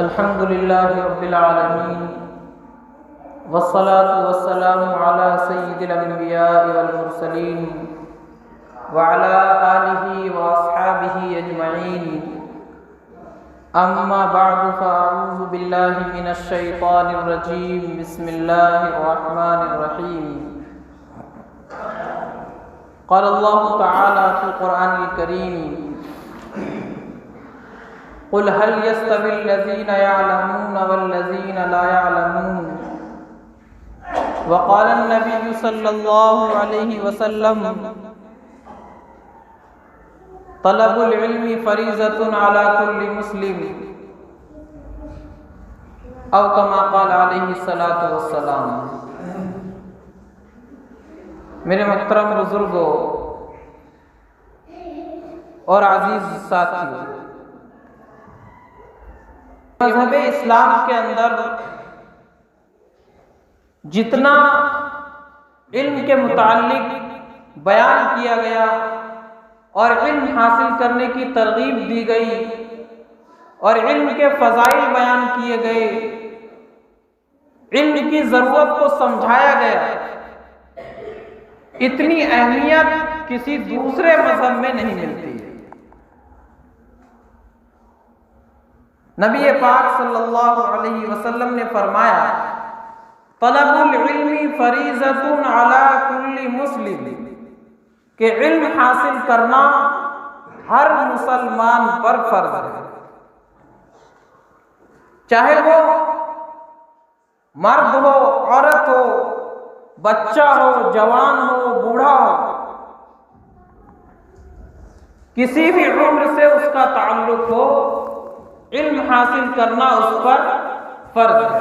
الحمد لله رب العالمين والصلاة والسلام على سيد الأنبياء والمرسلين وعلى آله وأصحابه أجمعين أما بعد فأعوذ بالله من الشيطان الرجيم بسم الله الرحمن الرحيم قال الله تعالى في القرآن الكريم قل هل يستوي الذين يعلمون والذين لا يعلمون وقال النبي صلى الله عليه وسلم طلب العلم فریضۃ علی کل مسلم او کما قال علیہ الصلاۃ والسلام۔ میرے محترم بزرگوں اور عزیز ساتھیوں، مذہب اسلام کے اندر جتنا علم کے متعلق بیان کیا گیا اور علم حاصل کرنے کی ترغیب دی گئی اور علم کے فضائل بیان کیے گئے، علم کی ضرورت کو سمجھایا گیا، اتنی اہمیت کسی دوسرے مذہب میں نہیں ملتی ہے۔ نبی پاک صلی اللہ علیہ وسلم نے فرمایا طلب العلم فریضۃ علی کل مسلم، کہ علم حاصل کرنا ہر مسلمان پر فرض ہے، چاہے وہ مرد ہو، عورت ہو، بچہ ہو، جوان ہو، بوڑھا ہو، کسی بھی عمر سے اس کا تعلق ہو، علم حاصل کرنا اس پر فرض ہے۔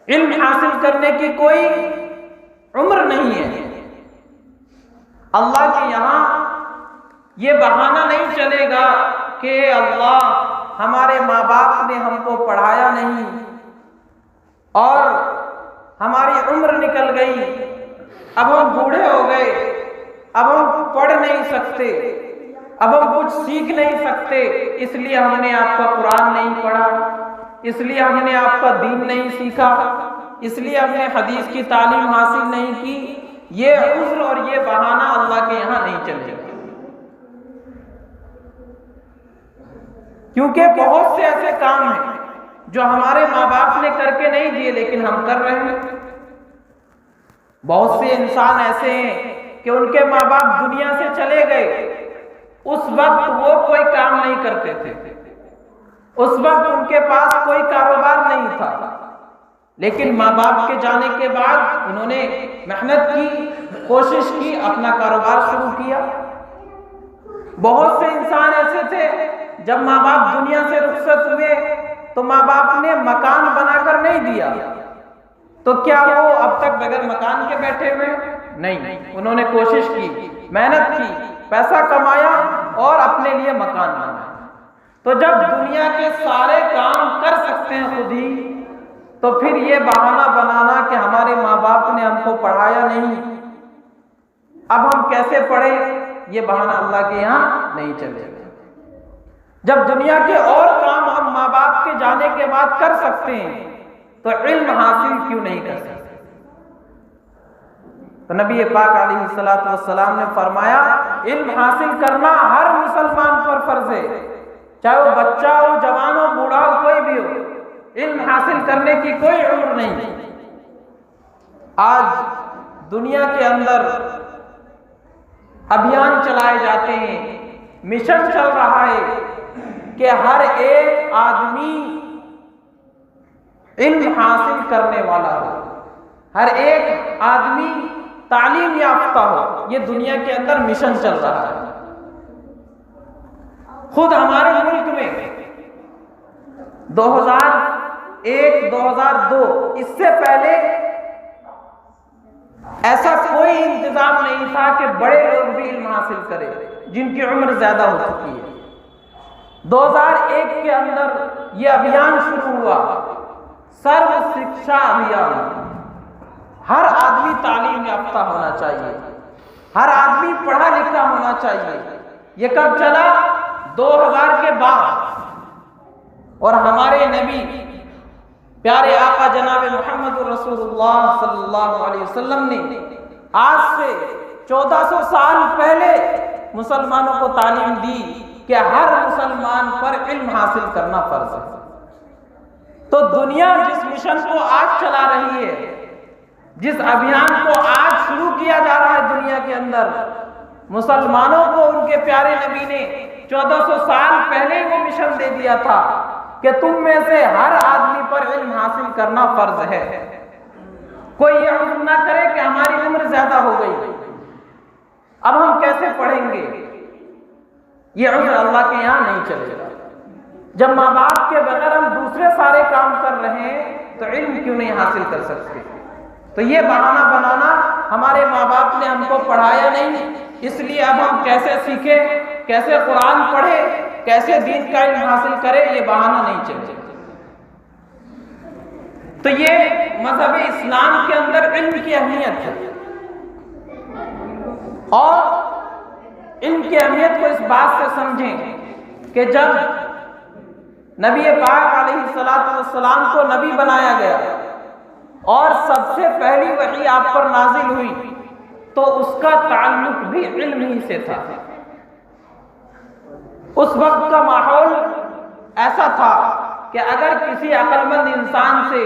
علم حاصل کرنے کی کوئی عمر نہیں ہے۔ اللہ کے یہاں یہ بہانہ نہیں چلے گا کہ اللہ ہمارے ماں باپ نے ہم کو پڑھایا نہیں اور ہماری عمر نکل گئی، اب ہم بوڑھے ہو گئے، اب ہم پڑھ نہیں سکتے، اب ہم کچھ سیکھ نہیں سکتے، اس لیے ہم نے آپ کا قرآن نہیں پڑھا، اس لیے ہم نے آپ کا دین نہیں سیکھا، اس لیے ہم نے حدیث کی تعلیم حاصل نہیں کی۔ یہ عذر اور یہ بہانہ اللہ کے یہاں نہیں چلے گا، کیونکہ بہت سے ایسے کام ہیں جو ہمارے ماں باپ نے کر کے نہیں دیے لیکن ہم کر رہے ہیں۔ بہت سے انسان ایسے ہیں کہ ان کے ماں باپ دنیا سے چلے گئے، اس وقت وہ کوئی کام نہیں کرتے تھے، اس وقت ان کے پاس کوئی کاروبار نہیں تھا، لیکن ماں باپ کے جانے کے بعد انہوں نے محنت کی، کوشش کی، اپنا کاروبار شروع کیا۔ بہت سے انسان ایسے تھے جب ماں باپ دنیا سے رخصت ہوئے تو ماں باپ نے مکان بنا کر نہیں دیا، تو کیا وہ اب تک بغیر مکان کے بیٹھے ہوئے؟ نہیں، انہوں نے کوشش کی، محنت کی، پیسہ کمایا اور اپنے لیے مکان بنایا۔ تو جب دنیا کے سارے کام کر سکتے ہیں خود ہی، تو پھر یہ بہانہ بنانا کہ ہمارے ماں باپ نے ہم کو پڑھایا نہیں، اب ہم کیسے پڑھیں، یہ بہانہ اللہ کے یہاں نہیں چلے گا۔ جب دنیا کے اور کام ہم ماں باپ کے جانے کے بعد کر سکتے ہیں تو علم حاصل کیوں نہیں کر سکتے؟ تو نبی پاک علیہ الصلوۃ والسلام نے فرمایا علم حاصل کرنا ہر مسلمان پر فرض ہے، چاہے وہ بچہ ہو، جوان ہو، بوڑھا ہو، کوئی بھی ہو، علم حاصل کرنے کی کوئی عمر نہیں۔ آج دنیا کے اندر ابھیان چلائے جاتے ہیں، مشن چل رہا ہے کہ ہر ایک آدمی علم حاصل کرنے والا ہو، ہر ایک آدمی تعلیم یافتہ ہو۔ یہ دنیا کے اندر مشن چل رہا ہے۔ خود ہمارے ملک میں 2001 2002 اس سے پہلے ایسا کوئی انتظام نہیں تھا کہ بڑے لوگ بھی علم حاصل کریں جن کی عمر زیادہ ہو چکی ہے۔ 2001 کے اندر یہ ابھیان شروع ہوا، سرو شکشا ابھیان۔ ہر آدمی تعلیم یافتہ ہونا چاہیے، ہر آدمی پڑھا لکھا ہونا چاہیے۔ یہ کب چلا؟ 2000 کے بعد۔ اور ہمارے نبی پیارے آقا جناب محمد رسول اللہ صلی اللہ علیہ وسلم نے آج سے 1400 سال پہلے مسلمانوں کو تعلیم دی کہ ہر مسلمان پر علم حاصل کرنا فرض ہے۔ تو دنیا جس مشن کو آج چلا رہی ہے، جس ابھیان کو آج شروع کیا جا رہا ہے دنیا کے اندر، مسلمانوں کو ان کے پیارے نبی نے 1400 سال پہلے وہ مشن دے دیا تھا کہ تم میں سے ہر آدمی پر علم حاصل کرنا فرض ہے۔ کوئی یہ عذر نہ کرے کہ ہماری عمر زیادہ ہو گئی، اب ہم کیسے پڑھیں گے، یہ عذر اللہ کے یہاں نہیں چلے گا۔ جب ماں باپ کے بغیر ہم دوسرے سارے کام کر رہے ہیں تو علم کیوں نہیں حاصل کر سکتے؟ تو یہ بہانہ بنانا، ہمارے ماں باپ نے ہم کو پڑھایا نہیں اس لیے اب ہم کیسے سیکھیں، کیسے قرآن پڑھے، کیسے دین کا علم حاصل کرے، یہ بہانہ نہیں چلے۔ تو یہ مذہب اسلام کے اندر علم کی اہمیت ہے، اور علم کی اہمیت کو اس بات سے سمجھیں کہ جب نبی پاک علیہ السلام کو نبی بنایا گیا اور سب سے پہلی وحی آپ پر نازل ہوئی تو اس کا تعلق بھی علم ہی سے تھا۔ اس وقت کا ماحول ایسا تھا کہ اگر کسی عقل مند انسان سے،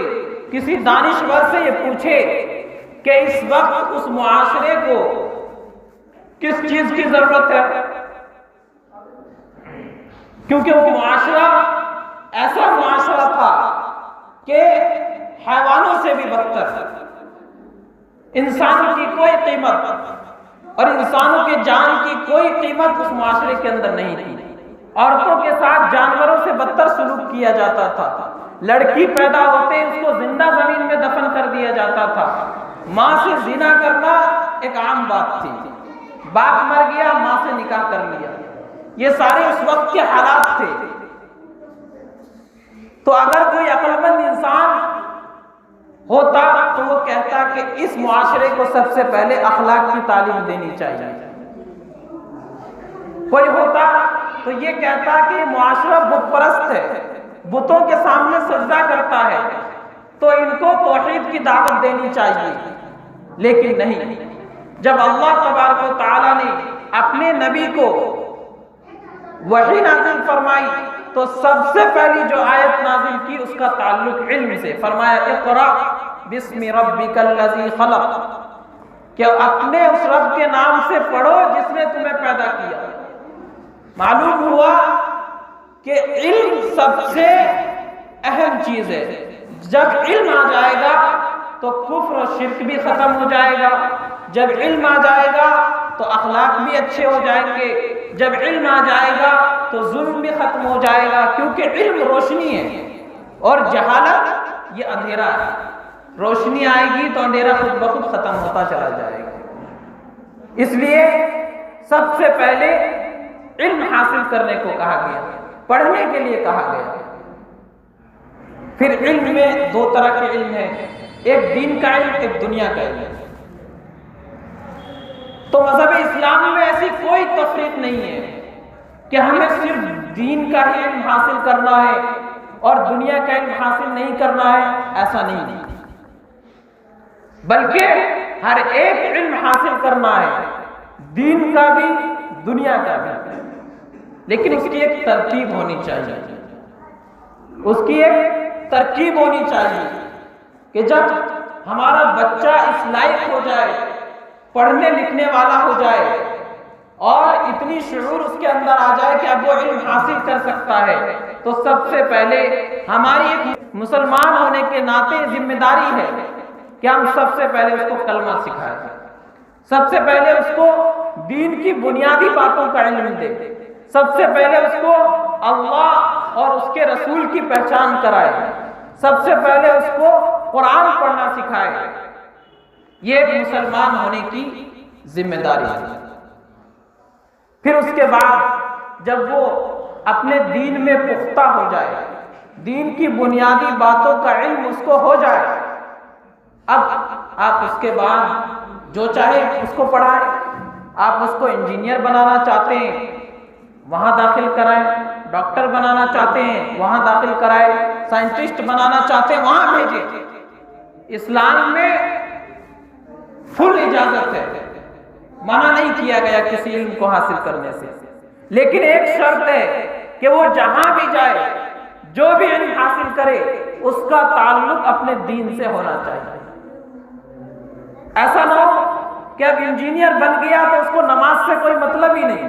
کسی دانشور سے یہ پوچھے کہ اس وقت اس معاشرے کو کس چیز کی ضرورت ہے، کیونکہ وہ معاشرہ ایسا معاشرہ تھا کہ حیوانوں سے بھی بدتر، انسان کی کوئی قیمت اور انسانوں کے جان کی کوئی قیمت اس معاشرے کے اندر نہیں تھی۔ عورتوں کے ساتھ جانوروں سے بدتر سلوک کیا جاتا تھا، لڑکی پیدا ہوتے اس کو زندہ زمین میں دفن کر دیا جاتا تھا، ماں سے زنا کرنا ایک عام بات تھی، باپ مر گیا ماں سے نکاح کر لیا، یہ سارے اس وقت کے حالات تھے۔ تو اگر کوئی عقل مند انسان ہوتا تو وہ کہتا کہ اس معاشرے کو سب سے پہلے اخلاق کی تعلیم دینی چاہیے۔ کوئی ہوتا تو یہ کہتا کہ معاشرہ بت پرست ہے، بتوں کے سامنے سجدہ کرتا ہے، تو ان کو توحید کی دعوت دینی چاہیے۔ لیکن نہیں، جب اللہ تبارک و تعالیٰ نے اپنے نبی کو وحی نازل فرمائی تو سب سے پہلی جو آیت نازل کی اس کا تعلق علم سے، فرمایا اقرأ بسم ربک الذی خلق، کہ اپنے اس رب کے نام سے پڑھو جس نے تمہیں پیدا کیا۔ معلوم ہوا کہ علم سب سے اہم چیز ہے۔ جب علم آ جائے گا تو کفر و شرک بھی ختم ہو جائے گا، جب علم آ جائے گا تو اخلاق بھی اچھے ہو جائیں گے، جب علم آ جائے گا تو ظلم بھی ختم ہو جائے گا، کیونکہ علم روشنی ہے اور جہالت یہ اندھیرا ہے۔ روشنی آئے گی تو اندھیرا خود بخود ختم ہوتا چلا جائے گا۔ اس لیے سب سے پہلے علم حاصل کرنے کو کہا گیا، پڑھنے کے لیے کہا گیا۔ پھر علم میں دو طرح کے علم ہیں، ایک دین کا علم، ایک دنیا کا علم۔ تو مذہب اسلام میں ایسی کوئی تفریق نہیں ہے کہ ہمیں صرف دین کا ہی علم حاصل کرنا ہے اور دنیا کا علم حاصل نہیں کرنا ہے، ایسا نہیں ہے، بلکہ ہر ایک علم حاصل کرنا ہے، دین کا بھی دنیا کا بھی، لیکن اس کی ایک ترتیب ہونی چاہیے، اس کی ایک ترکیب ہونی چاہیے کہ جب ہمارا بچہ اس لائق ہو جائے، پڑھنے لکھنے والا ہو جائے اور اتنی شعور اس کے اندر آ جائے کہ اب وہ علم حاصل کر سکتا ہے، تو سب سے پہلے ہماری ایک مسلمان ہونے کے ناطے ذمہ داری ہے کہ ہم سب سے پہلے اس کو کلمہ سکھائیں، سب سے پہلے اس کو دین کی بنیادی باتوں کا علم دیں، سب سے پہلے اس کو اللہ اور اس کے رسول کی پہچان کرائے، سب سے پہلے اس کو قرآن پڑھنا سکھائے۔ یہ ایک مسلمان ہونے کی ذمہ داری ہے۔ پھر اس کے بعد جب وہ اپنے دین میں پختہ ہو جائے، دین کی بنیادی باتوں کا علم اس کو ہو جائے، اب آپ اس کے بعد جو چاہے اس کو پڑھائیں۔ آپ اس کو انجینئر بنانا چاہتے ہیں، وہاں داخل کرائیں، ڈاکٹر بنانا چاہتے ہیں وہاں داخل کرائے، سائنٹسٹ بنانا چاہتے ہیں وہاں بھیجے۔ اسلام میں فل اجازت ہے، منع نہیں کیا گیا کسی علم کو حاصل کرنے سے، لیکن ایک شرط ہے کہ وہ جہاں بھی جائے، جو بھی علم حاصل کرے، اس کا تعلق اپنے دین سے ہونا چاہیے۔ ایسا نہ ہو کہ اب انجینئر بن گیا تو اس کو نماز سے کوئی مطلب ہی نہیں،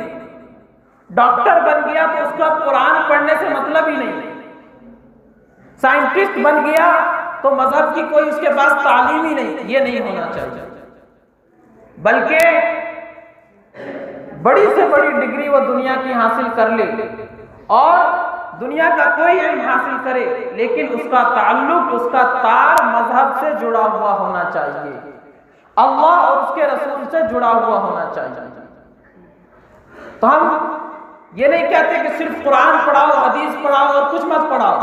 ڈاکٹر بن گیا تو اس کا قرآن پڑھنے سے مطلب ہی نہیں، سائنٹسٹ بن گیا تو مذہب کی کوئی اس کے پاس تعلیم ہی نہیں۔ یہ نہیں ہونا چاہیے، بلکہ بڑی سے بڑی ڈگری وہ دنیا کی حاصل کر لے اور دنیا کا کوئی علم حاصل کرے، لیکن اس کا تعلق، اس کا تار مذہب سے جڑا ہوا ہونا چاہیے، اللہ اور اس کے رسول سے جڑا ہوا ہونا چاہیے۔ تو ہم یہ نہیں کہتے کہ صرف قرآن پڑھاؤ، حدیث پڑھاؤ اور کچھ مت پڑھاؤ،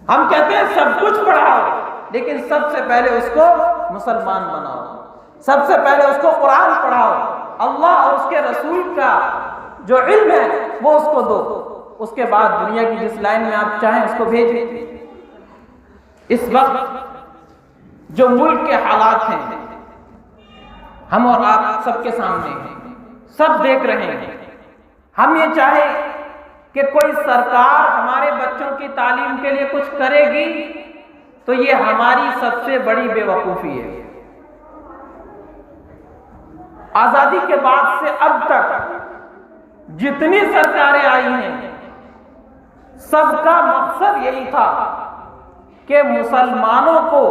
ہم کہتے ہیں سب کچھ پڑھاؤ، لیکن سب سے پہلے اس کو مسلمان بناؤ، سب سے پہلے اس کو قرآن پڑھاؤ، اللہ اور اس کے رسول کا جو علم ہے وہ اس کو دو، اس کے بعد دنیا کی جس لائن میں آپ چاہیں اس کو بھیجیں۔ اس وقت جو ملک کے حالات ہیں ہم اور آپ سب کے سامنے ہیں، سب دیکھ رہے ہیں۔ ہم یہ چاہیں کہ کوئی سرکار ہمارے بچوں کی تعلیم کے لیے کچھ کرے گی تو یہ ہماری سب سے بڑی بے وقوفی ہے۔ آزادی کے بعد سے اب تک جتنی سرکاریں آئی ہیں سب کا مقصد یہی تھا کہ مسلمانوں کو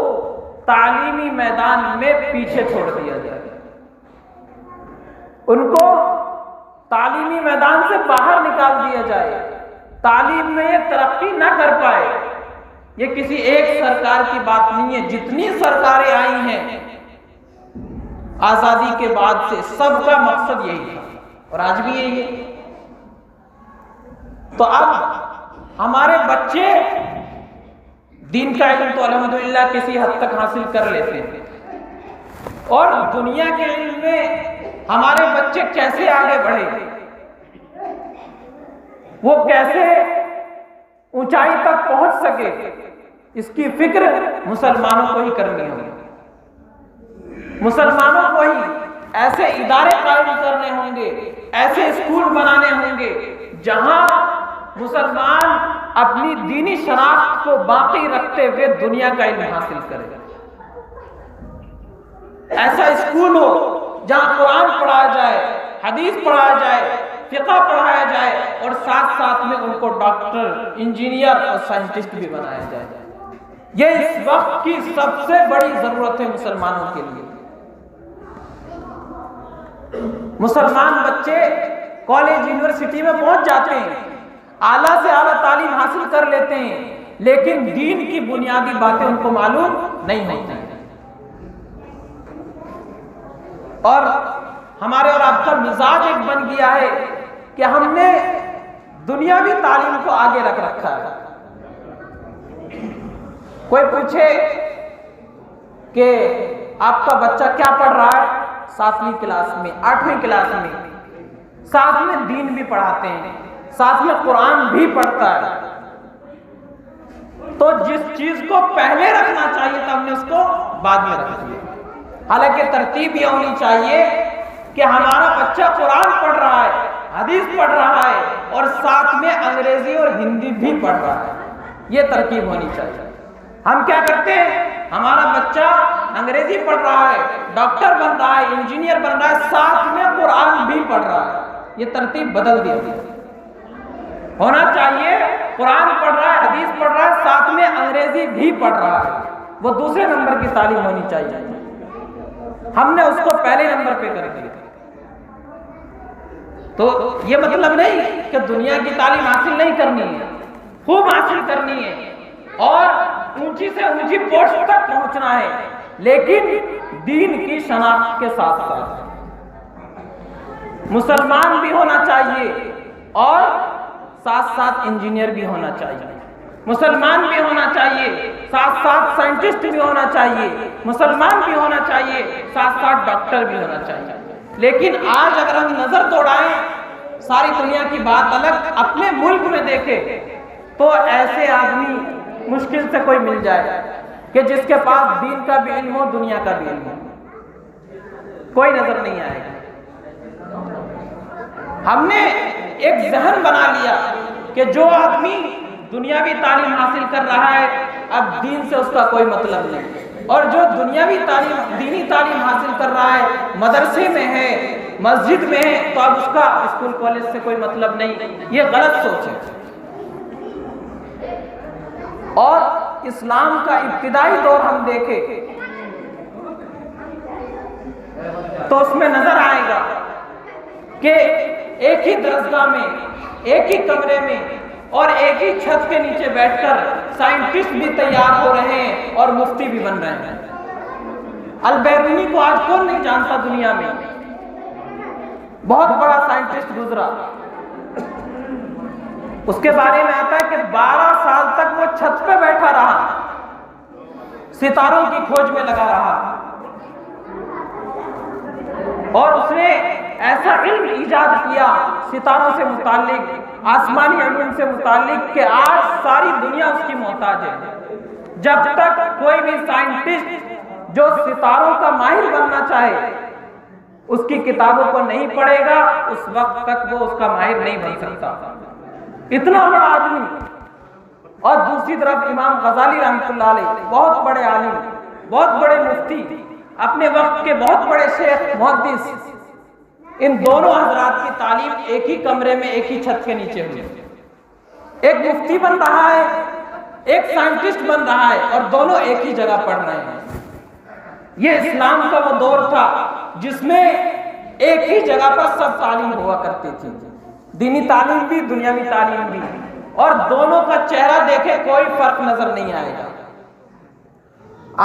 تعلیمی میدان میں پیچھے چھوڑ دیا جائے، ان کو تعلیمی میدان سے باہر نکال دیا جائے، تعلیم میں یہ ترقی نہ کر پائے۔ یہ کسی ایک سرکار کی بات نہیں ہے، جتنی سرکاریں آئی ہیں آزادی کے بعد سے سب کا مقصد یہی تھا اور آج بھی یہی ہے۔ تو اب ہمارے بچے دین کا علم تو الحمدللہ کسی حد تک حاصل کر لیتے ہیں، اور دنیا کے علم میں ہمارے بچے کیسے آگے بڑھے، وہ کیسے اونچائی تک پہنچ سکے، اس کی فکر مسلمانوں کو ہی کرنی ہوگی۔ مسلمانوں کو ہی ایسے ادارے قائم کرنے ہوں گے، ایسے اسکول بنانے ہوں گے جہاں مسلمان اپنی دینی شناخت کو باقی رکھتے ہوئے دنیا کا علم حاصل کرے۔ ایسا اسکول ہو جہاں قرآن پڑھایا جائے، حدیث پڑھایا جائے، فقہ پڑھایا جائے، اور ساتھ ساتھ میں ان کو ڈاکٹر، انجینئر اور سائنٹسٹ بھی بنایا جائے۔ یہ اس وقت کی سب سے بڑی ضرورت ہے مسلمانوں کے لیے۔ مسلمان بچے کالج، یونیورسٹی میں پہنچ جاتے ہیں، اعلیٰ سے اعلیٰ تعلیم حاصل کر لیتے ہیں، لیکن دین کی بنیادی باتیں ان کو معلوم نہیں ہوتی۔ اور ہمارے اور آپ کا مزاج ایک بن گیا ہے کہ ہم نے دنیاوی تعلیم کو آگے رکھ رکھا ہے۔ کوئی پوچھے کہ آپ کا بچہ کیا پڑھ رہا ہے، 7ویں کلاس میں، 8ویں کلاس میں، ساتھ میں دین بھی پڑھاتے ہیں، ساتھ میں قرآن بھی پڑھتا ہے، تو جس چیز کو پہلے رکھنا چاہیے تھا ہم نے اس کو بعد میں رکھ دیا۔ حالانکہ ترتیب یہ ہونی چاہیے کہ ہمارا بچہ قرآن پڑھ رہا ہے، حدیث پڑھ رہا ہے، اور ساتھ میں انگریزی اور ہندی بھی پڑھ رہا ہے، یہ ترتیب ہونی چاہیے۔ ہم کیا کرتے ہیں، ہمارا بچہ انگریزی پڑھ رہا ہے، ڈاکٹر بن رہا ہے، انجینئر بن رہا ہے، ساتھ میں قرآن بھی پڑھ رہا ہے، یہ ترتیب بدل دی ہونا چاہیے۔ قرآن پڑھ رہا ہے، حدیث پڑھ رہا ہے، ساتھ میں انگریزی بھی پڑھ رہا ہے، وہ دوسرے نمبر کی تعلیم ہونی چاہیے۔ ہم نے اس کو پہلے نمبر پہ کر دیا۔ تو یہ مطلب نہیں کہ دنیا کی تعلیم حاصل نہیں کرنی ہے، خوب حاصل کرنی ہے اور اونچی سے اونچی پوسٹ تک پہنچنا ہے، لیکن دین کی شناخت کے ساتھ ساتھ مسلمان بھی ہونا چاہیے اور ساتھ ساتھ انجینئر بھی ہونا چاہیے، مسلمان بھی ہونا چاہیے، ساتھ ساتھ سائنٹسٹ بھی ہونا چاہیے، مسلمان بھی ہونا چاہیے، ساتھ ساتھ ڈاکٹر بھی ہونا چاہیے۔ لیکن آج اگر ہم نظر دوڑائیں ساری دنیا کی بات الگ، اپنے ملک میں دیکھے تو ایسے آدمی مشکل سے کوئی مل جائے کہ جس کے پاس دین کا بھی علم ہو، دنیا کا بھی علم ہو، کوئی نظر نہیں آئے گا۔ ہم نے ایک ذہن بنا لیا کہ جو آدمی دنیاوی تعلیم حاصل کر رہا ہے اب دین سے اس کا کوئی مطلب نہیں، اور جو دنیاوی تعلیم دینی تعلیم حاصل کر رہا ہے مدرسے میں ہے، مسجد میں ہے، تو اب اس کا اسکول کالج سے کوئی مطلب نہیں۔ یہ غلط سوچ ہے۔ اور اسلام کا ابتدائی دور ہم دیکھیں تو اس میں نظر آئے گا کہ ایک ہی درسگاہ میں، ایک ہی کمرے میں اور ایک ہی چھت کے نیچے بیٹھ کر سائنٹسٹ بھی تیار ہو رہے ہیں اور مفتی بھی بن رہے ہیں۔ البیرونی کو آج کون نہیں جانتا دنیا میں؟ بہت بڑا سائنٹسٹ گزرا، اس کے بارے میں آتا ہے کہ 12 سال تک وہ چھت پہ بیٹھا رہا، ستاروں کی کھوج میں لگا رہا، اور اس نے ایسا علم ایجاد کیا ستاروں سے متعلق، آسمانی علوم سے متعلق، کہ آج ساری دنیا اس کی محتاج ہے۔ جب تک کوئی بھی سائنٹسٹ جو ستاروں کا ماہر بننا چاہے اس کی کتابوں کو نہیں پڑھے گا، اس وقت تک وہ اس کا ماہر نہیں بن سکتا۔ اتنا بڑا آدمی، اور دوسری طرف امام غزالی رحمۃ اللہ علیہ، بہت بڑے عالم، بہت بڑے مفتی، اپنے وقت کے بہت بڑے شیخ محدث، ان دونوں حضرات کی تعلیم ایک ہی کمرے میں، ایک ہی چھت کے نیچے ہوئی۔ ایک مفتی بن رہا ہے، ایک سائنٹسٹ بن رہا ہے، اور دونوں ایک ہی جگہ پڑھ رہے ہیں۔ یہ اسلام کا وہ دور تھا جس میں ایک ہی جگہ پر سب تعلیم ہوا کرتی تھی، دینی تعلیم بھی، دنیاوی تعلیم بھی، اور دونوں کا چہرہ دیکھے کوئی فرق نظر نہیں آئے گا۔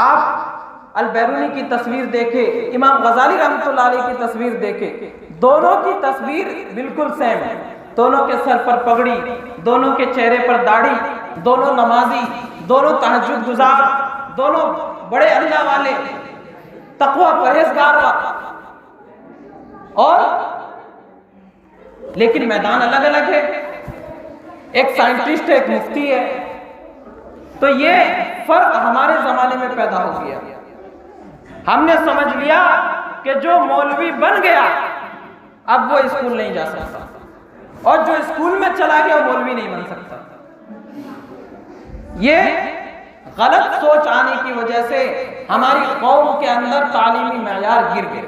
آپ البیرونی کی تصویر دیکھے، امام غزالی رحمۃ اللہ علیہ کی تصویر دیکھے، دونوں کی تصویر بالکل سیم ہے۔ دونوں کے سر پر پگڑی، دونوں کے چہرے پر داڑھی، دونوں نمازی، دونوں تہجد گزار، دونوں بڑے اللہ والے، تقوی پرہیزگار، اور لیکن میدان الگ الگ ہے۔ ایک سائنٹسٹ ہے، ایک مفتی ہے۔ تو یہ فرق ہمارے زمانے میں پیدا ہو گیا۔ ہم نے سمجھ لیا کہ جو مولوی بن گیا اب وہ اسکول نہیں جا سکتا، اور جو اسکول میں چلا گیا وہ مولوی نہیں بن سکتا۔ یہ غلط سوچ آنے کی وجہ سے ہماری قوم کے اندر تعلیمی معیار گر گئے۔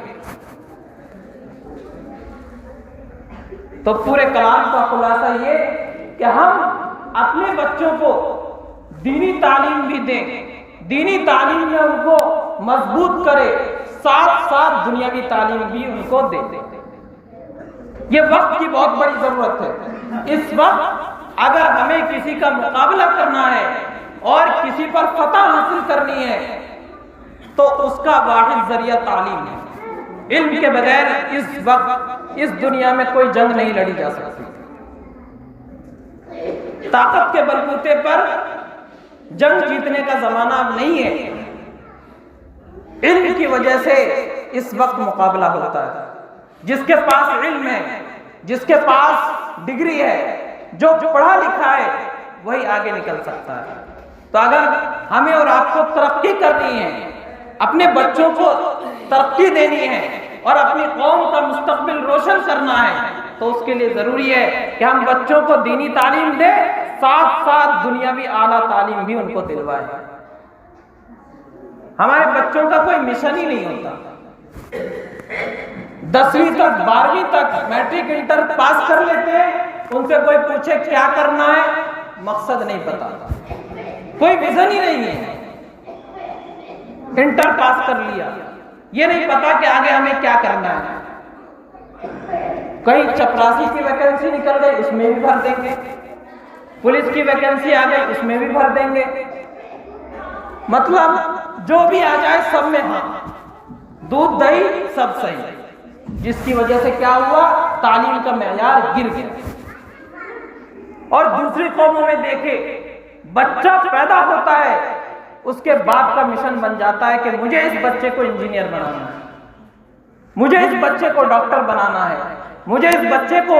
تو پورے کلام کا خلاصہ یہ کہ ہم اپنے بچوں کو دینی تعلیم بھی دیں، دینی تعلیم میں ان کو مضبوط کرے، ساتھ ساتھ دنیاوی تعلیم بھی ان کو دے دیں۔ یہ وقت کی بہت بڑی ضرورت ہے۔ اس وقت اگر ہمیں کسی کا مقابلہ کرنا ہے اور کسی پر فتح حاصل کرنی ہے تو اس کا واحد ذریعہ تعلیم ہے۔ علم کے بغیر اس وقت اس دنیا میں کوئی جنگ نہیں لڑی جا سکتی۔ طاقت کے بلبوتے پر جنگ جیتنے کا زمانہ اب نہیں ہے۔ علم کی وجہ سے اس وقت مقابلہ ہوتا ہے۔ جس کے پاس علم ہے، جس کے پاس ڈگری ہے، جو پڑھا لکھا ہے، وہی آگے نکل سکتا ہے۔ تو اگر ہمیں اور آپ کو ترقی کرنی ہے، اپنے بچوں کو ترقی دینی ہے اور اپنی قوم کا مستقبل روشن کرنا ہے، تو اس کے لیے ضروری ہے کہ ہم بچوں کو دینی تعلیم دیں، ساتھ ساتھ دنیاوی اعلیٰ تعلیم بھی ان کو دلوائیں۔ ہمارے بچوں کا کوئی مشن ہی نہیں ہوتا۔ 10ویں تک، 12ویں تک میٹرک انٹر پاس کر لیتے ہیں، ان سے کوئی پوچھے کیا کرنا ہے، مقصد نہیں پتا، کوئی ویژن ہی نہیں ہے۔ انٹر پاس کر لیا، یہ نہیں پتا کہ آگے ہمیں کیا کرنا ہے۔ کہیں چپراسی کی ویکینسی نکل گئی، اس میں بھی بھر دیں گے، پولیس کی ویکینسی آ گئی، اس میں بھی بھر دیں گے۔ مطلب جو بھی آ جائے سب میں ہاں، دودھ دہی سب صحیح، جس کی وجہ سے کیا ہوا، تعلیم کا معیار گر گیا۔ اور دوسری قوموں میں دیکھیں، بچہ پیدا ہوتا ہے، اس کے باپ کا مشن بن جاتا ہے کہ مجھے اس بچے کو انجینئر بنانا ہے، مجھے اس بچے کو ڈاکٹر بنانا ہے، مجھے اس بچے کو